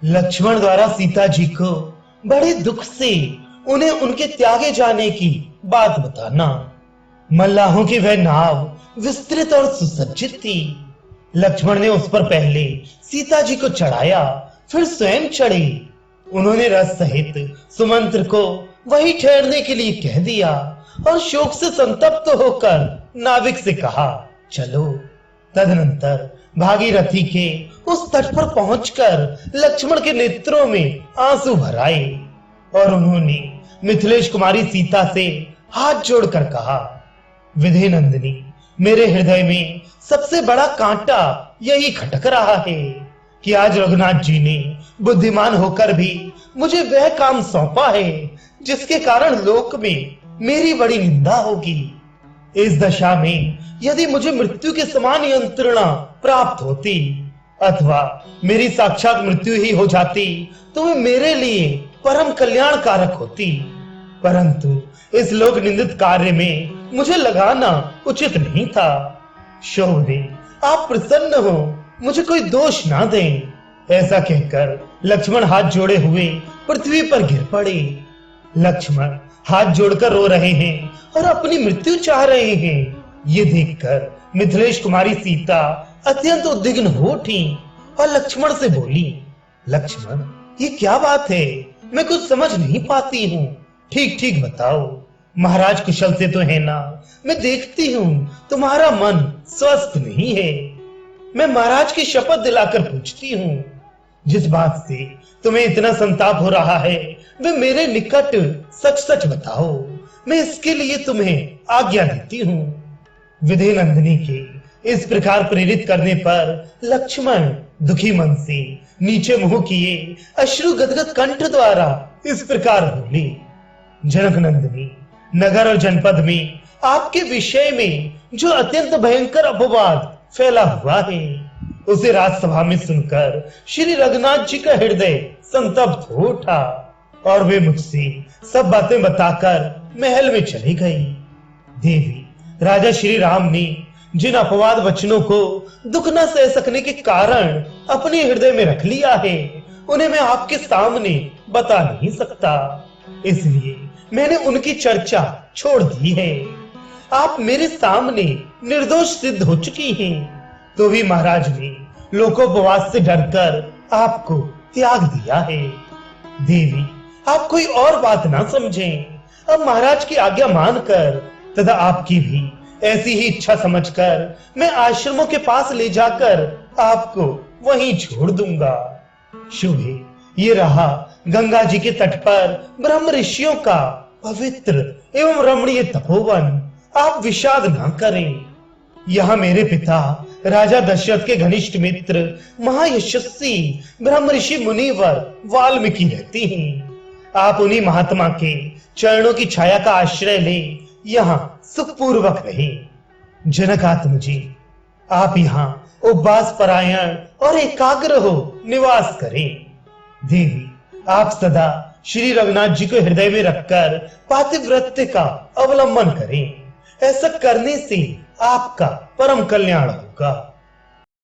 लक्ष्मण द्वारा सीता जी को बड़े दुख से उन्हें उनके त्यागे जाने की बात बताना। मल्लाहों की वह नाव विस्तृत और सुसज्जित थी। लक्ष्मण ने उस पर पहले सीता जी को चढ़ाया, फिर स्वयं चढ़े। उन्होंने रथ सहित सुमंत्र को वहीं ठहरने के लिए कह दिया और शोक से संतप्त होकर नाविक से कहा, चलो। तदनंतर भागीरथी के उस तट पर पहुंचकर लक्ष्मण के नेत्रों में आंसू भर आए और उन्होंने मिथिलेश कुमारी सीता से हाथ जोड़कर कहा, विधि नंदिनी, मेरे हृदय में सबसे बड़ा कांटा यही खटक रहा है कि आज रघुनाथ जी ने बुद्धिमान होकर भी मुझे वह काम सौंपा है जिसके कारण लोक में मेरी बड़ी निंदा होगी। इस दशा में यदि मुझे मृत्यु के समान यंत्रणा प्राप्त होती अथवा मेरी साक्षात मृत्यु ही हो जाती तो वह मेरे लिए परम कल्याणकारक होती, परंतु इस लोक निंदित कार्य में मुझे लगाना उचित नहीं था। शौर्य, आप प्रसन्न हो, मुझे कोई दोष ना दें। ऐसा कहकर लक्ष्मण हाथ जोड़े हुए पृथ्वी पर गिर पड़े। लक्ष्मण हाथ जोड़कर रो रहे हैं और अपनी मृत्यु चाह रहे हैं। ये देखकर मिथिलेश कुमारी सीता अत्यंत उद्विग्न हो उठी और लक्ष्मण से बोली, लक्ष्मण, ये क्या बात है? मैं कुछ समझ नहीं पाती हूँ। ठीक ठीक बताओ। महाराज कुशल से तो है ना? मैं देखती हूँ तुम्हारा मन स्वस्थ नहीं है। मैं महाराज की शपथ दिलाकर पूछती हूँ, जिस बात से तुम्हें इतना संताप हो रहा है वे मेरे निकट सच सच बताओ। मैं इसके लिए तुम्हें आज्ञा देती हूँ। विधि नंदिनी के इस प्रकार प्रेरित करने पर लक्ष्मण दुखी मन से नीचे मुंह किए अश्रु गदगद कंठ द्वारा इस प्रकार बोले, जनक नंदिनी, नगर और जनपद में आपके विषय में जो अत्यंत भयंकर अपवाद फैला हुआ है उसे राजसभा में सुनकर श्री रघुनाथ जी का हृदय संतप्त हो उठा और वे मुझसे सब बातें बताकर महल में चली गई। देवी, राजा श्री राम ने जिन अपवाद वचनों को दुख न सह सकने के कारण अपने हृदय में रख लिया है उन्हें मैं आपके सामने बता नहीं सकता, इसलिए मैंने उनकी चर्चा छोड़ दी है। आप मेरे सामने निर्दोष सिद्ध हो चुकी हैं, तो भी महाराज ने लोकोपवास से डरकर आपको त्याग दिया है। देवी, आप कोई और बात ना समझें। अब महाराज की आज्ञा मानकर तथा आपकी भी ऐसी ही इच्छा समझकर मैं आश्रमों के पास ले जाकर आपको वहीं छोड़ दूंगा। शुभे, ये रहा गंगा जी के तट पर ब्रह्म ऋषियों का पवित्र एवं रमणीय तपोवन। आप विषाद न करें। यहाँ मेरे पिता राजा दशरथ के घनिष्ठ मित्र महायशस्वी ब्रह्म ऋषि मुनिवर वाल्मीकि रहते हैं। आप उन्हीं महात्मा के चरणों की छाया का आश्रय ले यहाँ सुखपूर्वक रहे। जनकात्म जी, आप यहाँ उपवास परायण और एकाग्र हो निवास करें। देवी, आप सदा श्री रघुनाथ जी को हृदय में रखकर पातिव्रत्य का अवलंबन करें। ऐसा करने से आपका परम कल्याण होगा।